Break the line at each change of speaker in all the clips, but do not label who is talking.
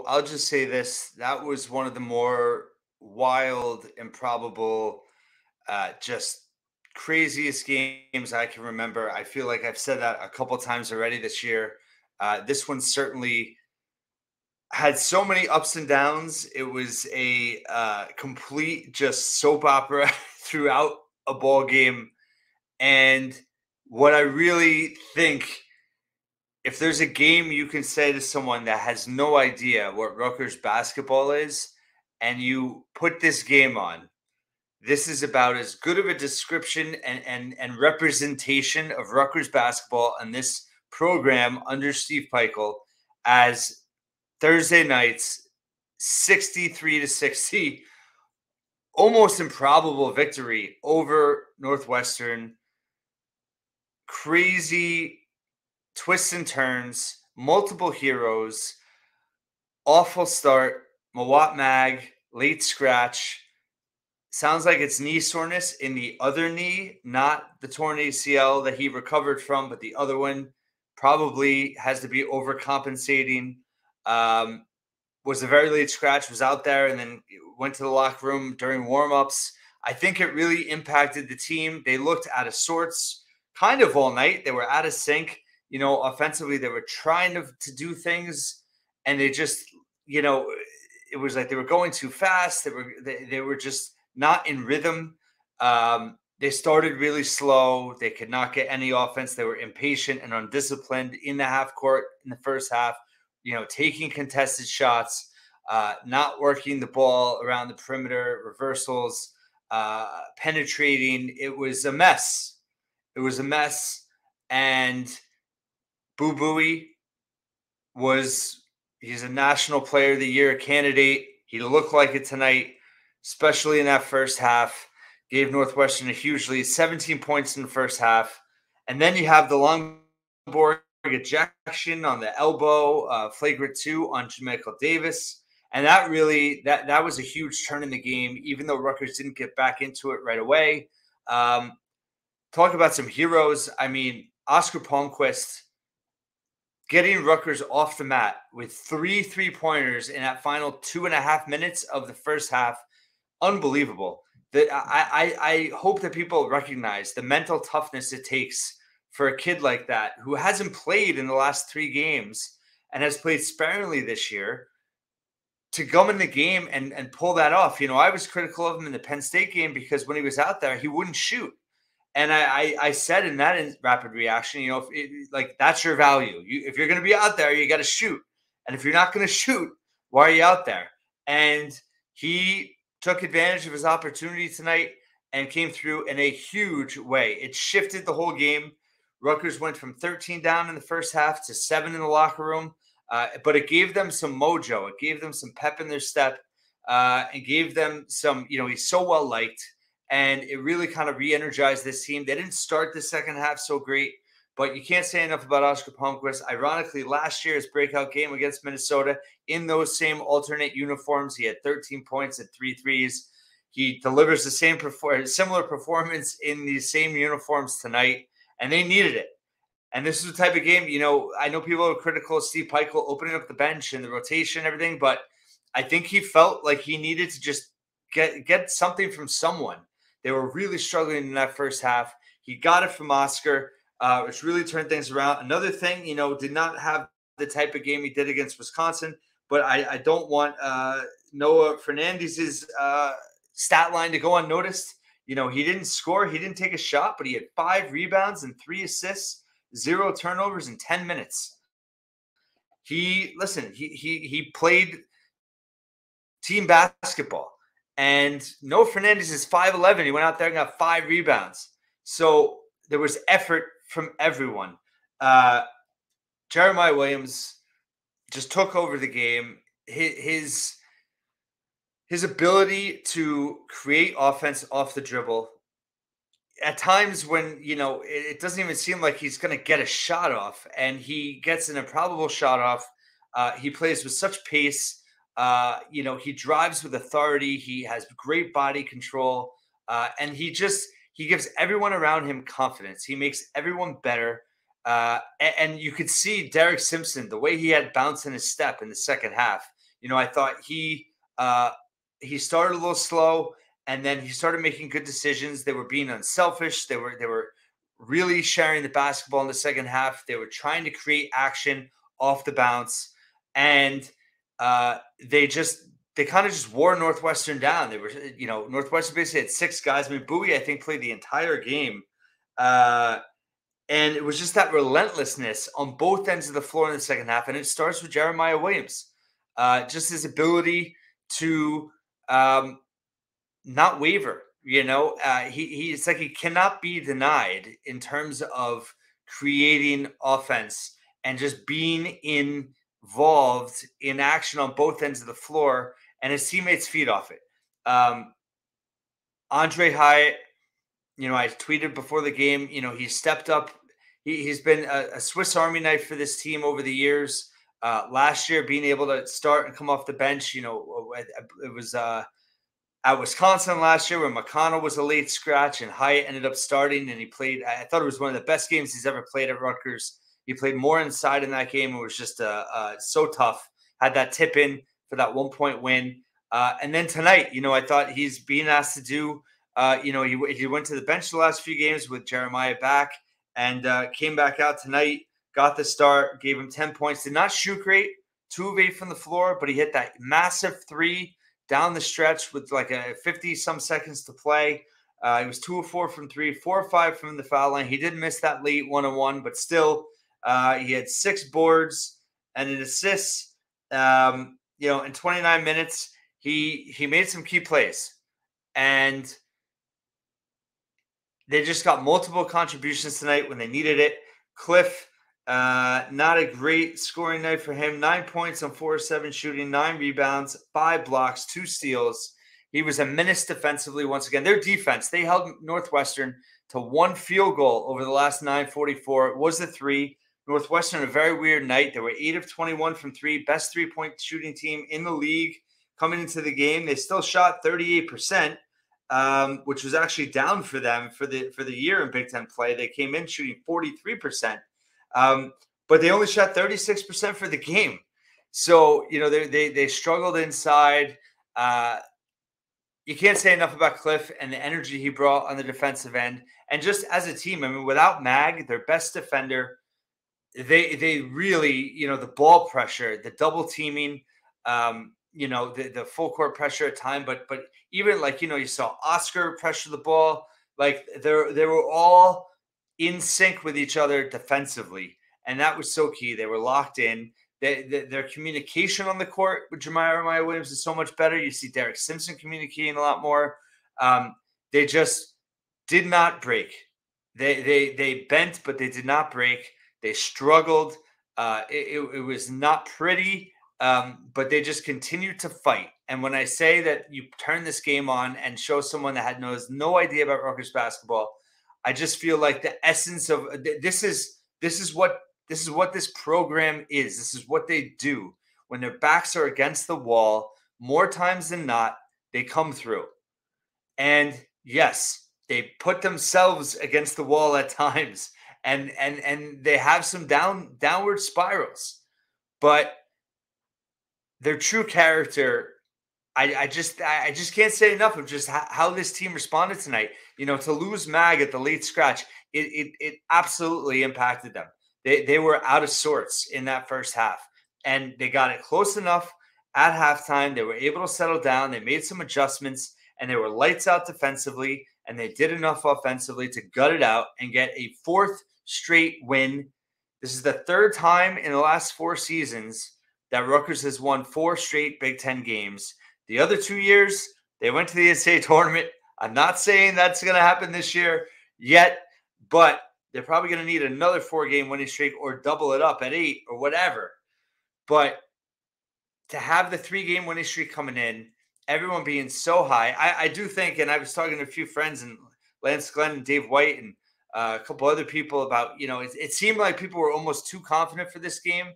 I'll just say this. That was one of the more wild, improbable, just craziest games I can remember. I feel like I've said that a couple times already this year. This one certainly had so many ups and downs. It was a complete just soap opera throughout a ball game. And what I really think, if there's a game you can say to someone that has no idea what Rutgers basketball is, and you put this game on, this is about as good of a description and representation of Rutgers basketball and this program under Steve Peichel as Thursday night's 63-60, almost improbable victory over Northwestern. Crazy twists and turns, multiple heroes, awful start. Mawot Mag, late scratch. Sounds like it's knee soreness in the other knee, not the torn ACL that he recovered from, but the other one probably has to be overcompensating. Was a very late scratch, was out there, and then went to the locker room during warmups. I think it really impacted the team. They looked out of sorts kind of all night. They were out of sync. Offensively, they were trying to do things, and they just, it was like they were going too fast. They were just not in rhythm. They started really slow. They could not get any offense. They were impatient and undisciplined in the half court in the first half, taking contested shots, not working the ball around the perimeter, reversals, penetrating. It was a mess. And Boo Buie he's a National Player of the Year candidate. He looked like it tonight, especially in that first half. Gave Northwestern a huge lead, 17 points in the first half. And then you have the long board ejection on the elbow, flagrant 2 on Jamichael Davis. And that really, that was a huge turn in the game, even though Rutgers didn't get back into it right away. Talk about some heroes. I mean, Oscar Palmquist getting Rutgers off the mat with 3 3-pointers in that final 2.5 minutes of the first half. Unbelievable. I hope that people recognize the mental toughness it takes for a kid like that who hasn't played in the last 3 games and has played sparingly this year to come in the game and pull that off. I was critical of him in the Penn State game because when he was out there, he wouldn't shoot. And I said in that rapid reaction, that's your value. If you're going to be out there, you got to shoot. And if you're not going to shoot, why are you out there? And he took advantage of his opportunity tonight and came through in a huge way. It shifted the whole game. Rutgers went from 13 down in the first half to 7 in the locker room. But it gave them some mojo. It gave them some pep in their step. And gave them some, he's so well liked. And it really kind of re-energized this team. They didn't start the second half so great, but you can't say enough about Oscar Palmquist. Ironically, last year's breakout game against Minnesota, in those same alternate uniforms, he had 13 points and 3 threes. He delivers the similar performance in these same uniforms tonight, and they needed it. And this is the type of game, I know people are critical of Steve Peichel opening up the bench and the rotation and everything, but I think he felt like he needed to just get something from someone. They were really struggling in that first half. He got it from Oscar, which really turned things around. Another thing, did not have the type of game he did against Wisconsin, but I don't want Noah Fernandez's stat line to go unnoticed. He didn't score. He didn't take a shot, but he had 5 rebounds and 3 assists, 0 turnovers in 10 minutes. He played team basketball. And Noah Fernandez is 5'11". He went out there and got 5 rebounds. So there was effort from everyone. Jeremiah Williams just took over the game. His ability to create offense off the dribble, at times when, it doesn't even seem like he's going to get a shot off, and he gets an improbable shot off. He plays with such pace. He drives with authority. He has great body control. And he gives everyone around him confidence. He makes everyone better. And you could see Derek Simpson, the way he had bounce in his step in the second half. I thought he started a little slow, and then he started making good decisions. They were being unselfish. They were really sharing the basketball in the second half. They were trying to create action off the bounce, and they kind of just wore Northwestern down. They were, Northwestern basically had six guys. I mean, Bowie, I think, played the entire game. And it was just that relentlessness on both ends of the floor in the second half. And it starts with Jeremiah Williams. Just his ability to not waver. It's like he cannot be denied in terms of creating offense and just being involved in action on both ends of the floor, and his teammates feed off it. Andre Hyatt, I tweeted before the game, he stepped up. He's been a Swiss Army knife for this team over the years. Last year, being able to start and come off the bench, it was at Wisconsin last year where McConnell was a late scratch and Hyatt ended up starting, and he played. I thought it was one of the best games he's ever played at Rutgers. He played more inside in that game. It was just so tough. Had that tip in for that 1-point win. And then tonight, I thought he's being asked to do, he went to the bench the last few games with Jeremiah back and came back out tonight, got the start, gave him 10 points. Did not shoot great, 2 of 8 from the floor, but he hit that massive 3 down the stretch with like a 50-some seconds to play. He was 2 of 4 from 3, 4 of 5 from the foul line. He did miss that late 1-on-1, but still, he had 6 boards and an assist. In 29 minutes, he made some key plays, and they just got multiple contributions tonight when they needed it. Cliff, not a great scoring night for him. 9 points on 4 of 7 shooting, 9 rebounds, 5 blocks, 2 steals. He was a menace defensively once again. Their defense, they held Northwestern to 1 field goal over the last 9:44. It was the 3. Northwestern, a very weird night. They were 8 of 21 from 3, best 3-point shooting team in the league coming into the game. They still shot 38%, which was actually down for them for the year in Big Ten play. They came in shooting 43%, but they only shot 36% for the game. So they struggled inside. You can't say enough about Cliff and the energy he brought on the defensive end, and just as a team. I mean, without Mag, their best defender. They really, the ball pressure, the double teaming, the full court pressure at time, but even you saw Oscar pressure the ball, like they were all in sync with each other defensively, and that was so key. They were locked in. Their communication on the court with Jeremiah Williams is so much better. You see Derek Simpson communicating a lot more. They just did not break. They bent, but they did not break. They struggled. It was not pretty, but they just continued to fight. And when I say that you turn this game on and show someone that knows no idea about Rutgers basketball, I just feel like the essence of this is what this program is. This is what they do. When their backs are against the wall, more times than not, they come through. And yes, they put themselves against the wall at times. And they have some downward spirals, but their true character, I just can't say enough of just how this team responded tonight. To lose Mag at the late scratch, it absolutely impacted them. They were out of sorts in that first half, and they got it close enough at halftime. They were able to settle down. They made some adjustments, and they were lights out defensively, and they did enough offensively to gut it out and get a 4th straight win. This is the 3rd time in the last 4 seasons that Rutgers has won 4 straight Big Ten games. The other 2 years, they went to the NCAA tournament. I'm not saying that's going to happen this year yet, but they're probably going to need another 4-game winning streak or double it up at 8 or whatever. But to have the 3-game winning streak coming in, everyone being so high, I do think, and I was talking to a few friends, and Lance Glenn and Dave White and a couple other people about, it seemed like people were almost too confident for this game.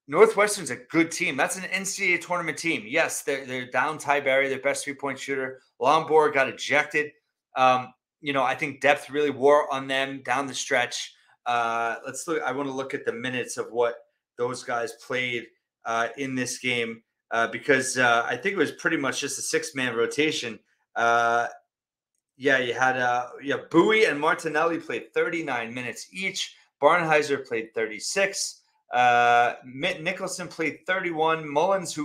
Northwestern's a good team. That's an NCAA tournament team. Yes, they're down Ty Berry, their best 3-point shooter. Longbor got ejected. I think depth really wore on them down the stretch. Let's look. I want to look at the minutes of what those guys played in this game because I think it was pretty much just a six-man rotation. Yeah, you had Bowie and Martinelli played 39 minutes each. Barnheiser played 36. Nicholson played 31. Mullins,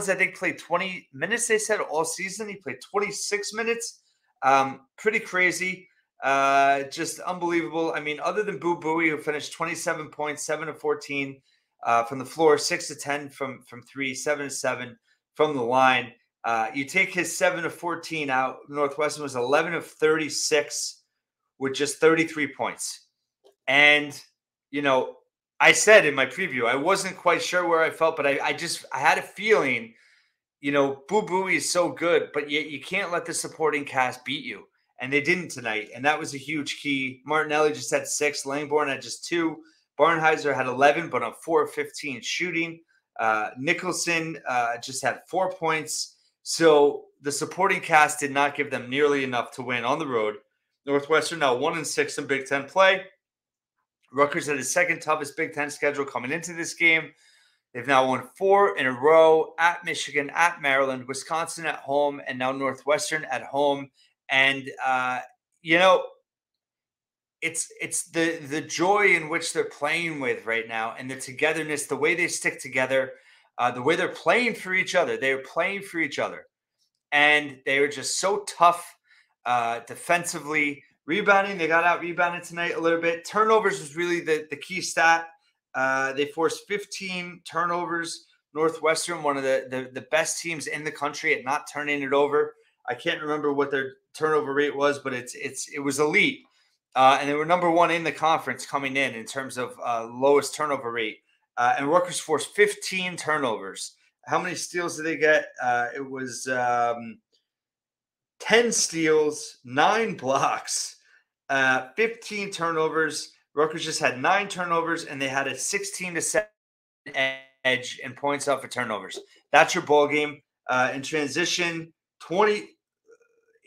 I think, played 20 minutes. They said all season he played 26 minutes. Pretty crazy. Just unbelievable. I mean, other than Bowie, who finished 27 points, 7 of 14 from the floor, 6 of 10 from three, 7 of 7 from the line. You take his 7 of 14 out. Northwestern was 11 of 36 with just 33 points. And, I said in my preview, I wasn't quite sure where I felt, but I had a feeling, Bowie is so good, but you can't let the supporting cast beat you. And they didn't tonight. And that was a huge key. Martinelli just had 6. Langborn had just 2. Barnheiser had 11, but on 4 of 15 shooting. Nicholson just had 4 points. So the supporting cast did not give them nearly enough to win on the road. Northwestern now 1-6 in Big Ten play. Rutgers had his second toughest Big Ten schedule coming into this game. They've now won 4 in a row at Michigan, at Maryland, Wisconsin at home, and now Northwestern at home. And, it's the joy in which they're playing with right now and the togetherness, the way they stick together, the way they're playing for each other. They are playing for each other. And they were just so tough defensively. Rebounding, they got out rebounded tonight a little bit. Turnovers was really the key stat. They forced 15 turnovers. Northwestern, one of the best teams in the country at not turning it over. I can't remember what their turnover rate was, but it was elite. And they were number 1 in the conference coming in terms of lowest turnover rate. And Rutgers forced 15 turnovers. How many steals did they get? It was 10 steals, 9 blocks, 15 turnovers. Rutgers just had 9 turnovers, and they had a 16-7 edge in points off of turnovers. That's your ball game. In transition,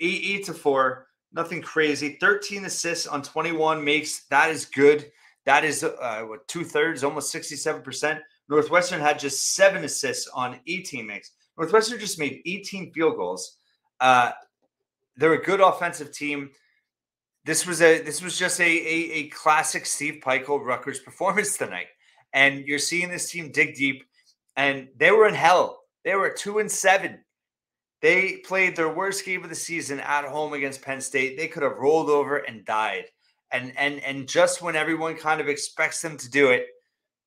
8-4, nothing crazy. 13 assists on 21 makes. That is good. That is 2/3, almost 67%. Northwestern had just 7 assists on 18 makes. Northwestern just made 18 field goals. They're a good offensive team. This was just a classic Steve Pikiell Rutgers performance tonight. And you're seeing this team dig deep, and they were in hell. They were 2-7. They played their worst game of the season at home against Penn State. They could have rolled over and died. And just when everyone kind of expects them to do it,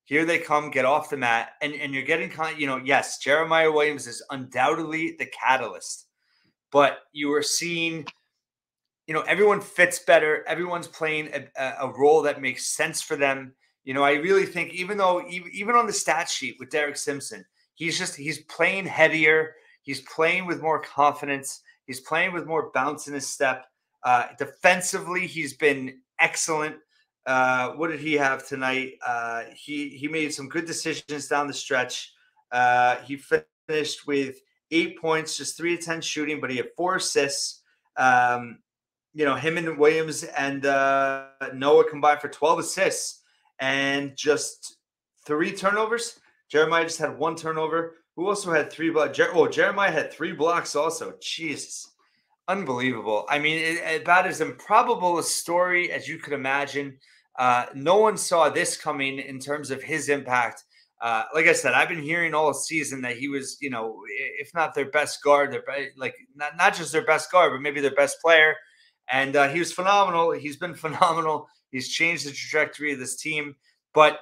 here they come, get off the mat. And you're getting yes, Jeremiah Williams is undoubtedly the catalyst. But you are seeing, everyone fits better. Everyone's playing a role that makes sense for them. I really think even on the stat sheet with Derek Simpson, he's playing heavier. He's playing with more confidence. He's playing with more bounce in his step. Defensively, he's been excellent. What did he have tonight? He made some good decisions down the stretch. He finished with 8 points, just 3 of 10 shooting, but he had 4 assists. Him and Williams and Noah combined for 12 assists and just 3 turnovers. Jeremiah just had 1 turnover. Who also had 3 blocks? Jeremiah had 3 blocks also. Jesus. Unbelievable. I mean, about as improbable a story as you could imagine. No one saw this coming in terms of his impact. Like I said, I've been hearing all season that he was, if not their best guard, not just their best guard, but maybe their best player. And he was phenomenal. He's been phenomenal. He's changed the trajectory of this team. But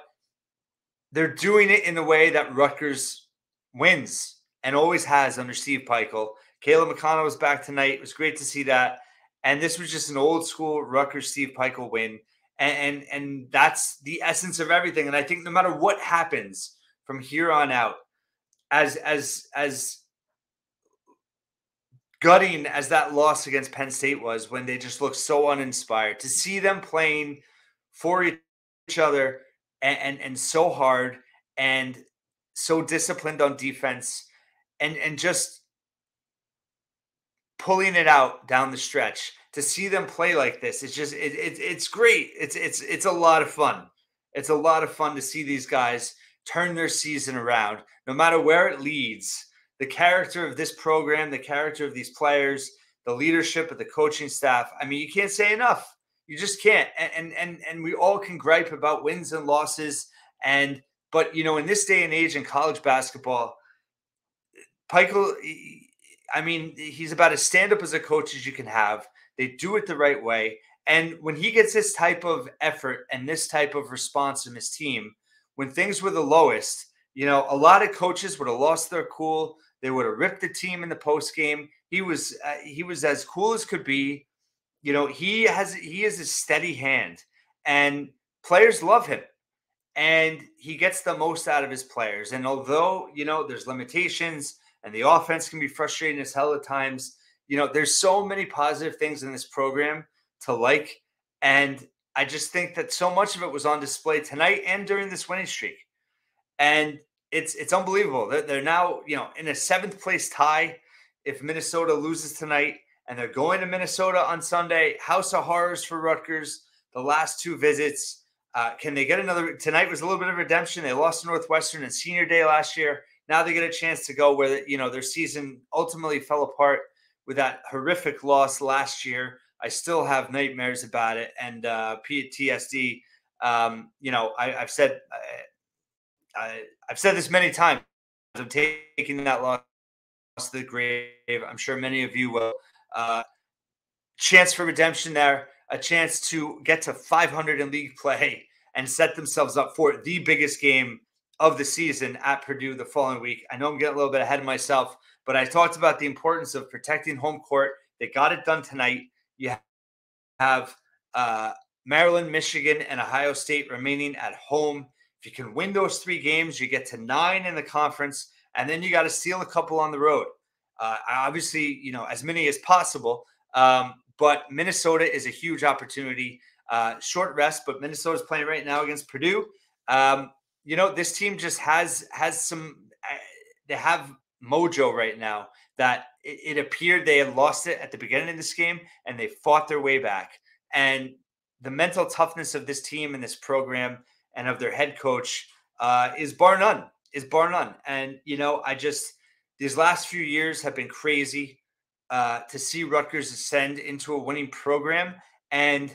they're doing it in a way that Rutgers wins and always has under Steve Pikiell. Caleb McConnell was back tonight. It was great to see that. And this was just an old school Rutgers Steve Pikiell win. And that's the essence of everything. And I think no matter what happens from here on out, as gutting as that loss against Penn State was, when they just looked so uninspired, to see them playing for each other and so hard and so disciplined on defense and just pulling it out down the stretch, to see them play like this, it's great. It's a lot of fun. It's a lot of fun to see these guys turn their season around, no matter where it leads. The character of this program, the character of these players, the leadership of the coaching staff. I mean, you can't say enough. You just can't. And we all can gripe about wins and losses. But in this day and age in college basketball, Pikiell, I mean, he's about as stand-up as a coach as you can have. They do it the right way. And when he gets this type of effort and this type of response from his team, when things were the lowest, a lot of coaches would have lost their cool. They would have ripped the team in the post game. He was as cool as could be. He is a steady hand, and players love him, and he gets the most out of his players. And although there's limitations, and the offense can be frustrating as hell at times, there's so many positive things in this program to like, and I just think that so much of it was on display tonight and during this winning streak. And it's unbelievable. They're now, in a seventh place tie if Minnesota loses tonight, and they're going to Minnesota on Sunday. House of horrors for Rutgers. The last two visits. Can they get another? Tonight was a little bit of redemption. They lost to Northwestern in senior day last year. Now they get a chance to go where, their season ultimately fell apart with that horrific loss last year. I still have nightmares about it, and PTSD. I've said this many times. I'm taking that loss to the grave. I'm sure many of you will. Chance for redemption there, a chance to get to 500 in league play and set themselves up for the biggest game of the season at Purdue the following week. I know I'm getting a little bit ahead of myself, but I talked about the importance of protecting home court. They got it done tonight. You have Maryland, Michigan, and Ohio State remaining at home. If you can win those 3 games, you get to 9 in the conference, and then you got to steal a couple on the road. Obviously, as many as possible. But Minnesota is a huge opportunity. Short rest, but Minnesota's playing right now against Purdue. This team just has some. They have mojo right now that it appeared they had lost it at the beginning of this game, and they fought their way back. And the mental toughness of this team and this program and of their head coach is bar none. And these last few years have been crazy. To see Rutgers ascend into a winning program, and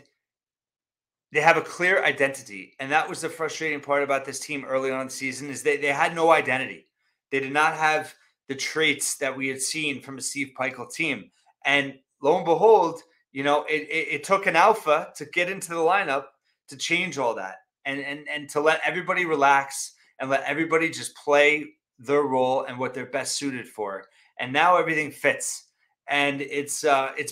they have a clear identity. And that was the frustrating part about this team early on in the season, is they had no identity. They did not have the traits that we had seen from a Steve Pikiell team. And lo and behold, it took an alpha to get into the lineup to change all that and to let everybody relax and let everybody just play their role and what they're best suited for. And now everything fits. And it's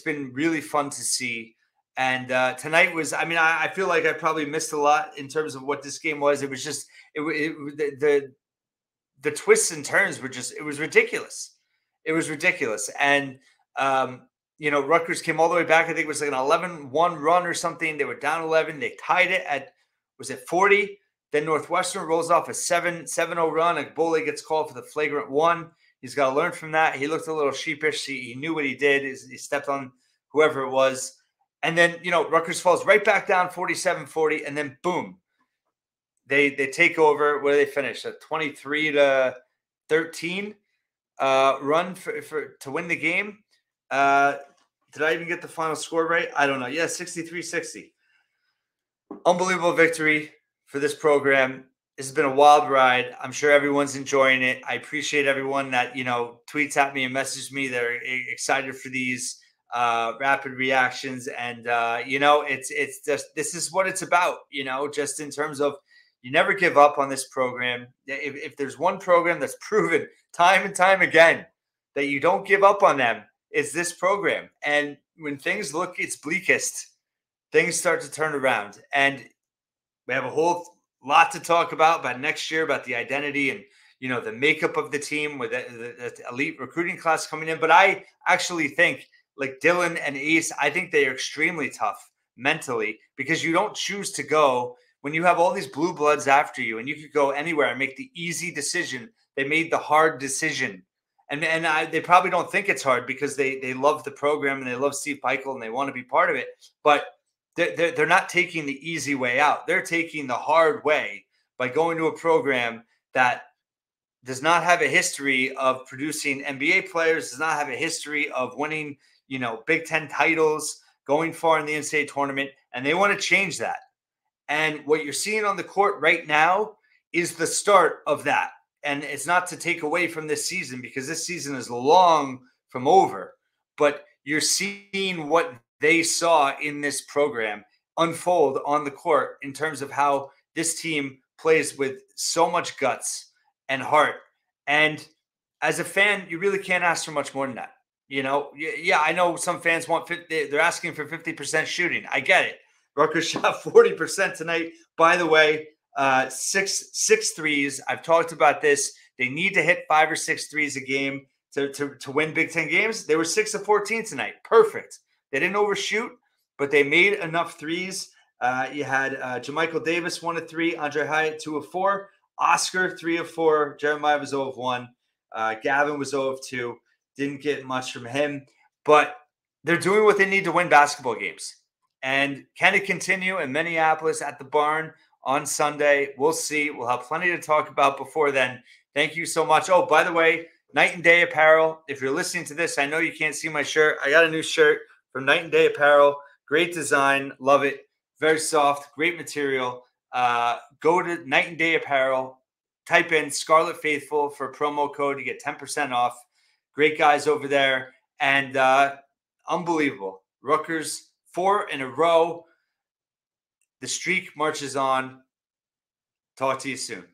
been really fun to see. And tonight was, I feel like I probably missed a lot in terms of what this game was. It was just, the twists and turns were just, it was ridiculous. It was ridiculous. And, Rutgers came all the way back. I think it was like an 11-1 run or something. They were down 11. They tied it at, was it 40? Then Northwestern rolls off a 7-0 run. Bole gets called for the flagrant one. He's got to learn from that. He looked a little sheepish. He knew what he did. He stepped on whoever it was. And then, Rutgers falls right back down 47-40. And then, boom, they take over. Where do they finish? A 23-13 run to win the game. Did I even get the final score right? I don't know. Yeah, 63-60. Unbelievable victory for this program. This has been a wild ride. I'm sure everyone's enjoying it. I appreciate everyone that, tweets at me and messages me. They're excited for these rapid reactions. And, it's just, this is what it's about, just in terms of you never give up on this program. If there's one program that's proven time and time again that you don't give up on them, it's this program. And when things look its bleakest, things start to turn around. And we have a whole lot to talk about next year, about the identity and, the makeup of the team with the elite recruiting class coming in. But I actually think, like Dylan and Ace, I think they are extremely tough mentally, because you don't choose to go when you have all these blue bloods after you, and you could go anywhere and make the easy decision. They made the hard decision. And they probably don't think it's hard because they love the program and they love Steve Pikiell and they want to be part of it. But they're not taking the easy way out. They're taking the hard way by going to a program that does not have a history of producing NBA players, does not have a history of winning, Big Ten titles, going far in the NCAA tournament, and they want to change that. And what you're seeing on the court right now is the start of that. And it's not to take away from this season, because this season is long from over, but you're seeing what they saw in this program unfold on the court in terms of how this team plays with so much guts and heart. And as a fan, you really can't ask for much more than that. Yeah, I know some fans they're asking for 50% shooting. I get it. Rutgers shot 40% tonight. By the way, six threes. I've talked about this. They need to hit 5 or 6 threes a game to win Big Ten games. They were 6 of 14 tonight. Perfect. They didn't overshoot, but they made enough threes. You had Jamichael Davis 1 of 3, Andre Hyatt 2 of 4, Oscar 3 of 4, Jeremiah was 0 of 1, Gavin was 0 of 2. Didn't get much from him, but they're doing what they need to win basketball games. And can it continue in Minneapolis at the barn on Sunday? We'll see. We'll have plenty to talk about before then. Thank you so much. Oh, by the way, Night and Day Apparel. If you're listening to this, I know you can't see my shirt. I got a new shirt from Night and Day Apparel. Great design. Love it. Very soft. Great material. Go to Night and Day Apparel. Type in Scarlet Faithful for a promo code. You get 10% off. Great guys over there. And unbelievable. Rutgers 4 in a row. The streak marches on. Talk to you soon.